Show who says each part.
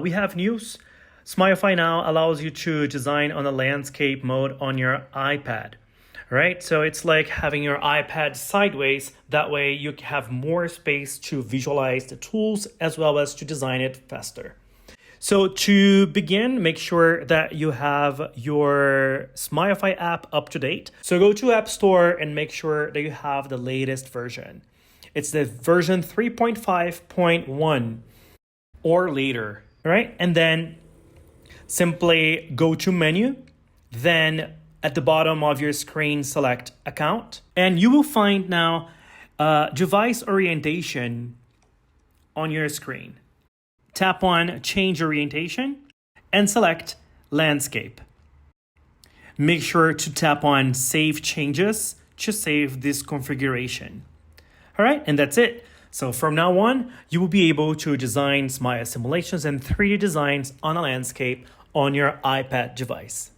Speaker 1: We have news. Smilefy now allows you to design on a landscape mode on your iPad, right? So it's like having your iPad sideways. That way you have more space to visualize the tools as well as to design it faster. So to begin, make sure that you have your Smilefy app up to date. So go to App Store and make sure that you have the latest version. It's the version 3.5.1 or later, right? And then simply go to menu, then at the bottom of your screen, select account, and you will find now device orientation on your screen. Tap on change orientation and select landscape. Make sure to tap on save changes to save this configuration. All right, and that's it. So from now on, you will be able to design Smile simulations and 3D designs on a landscape on your iPad device.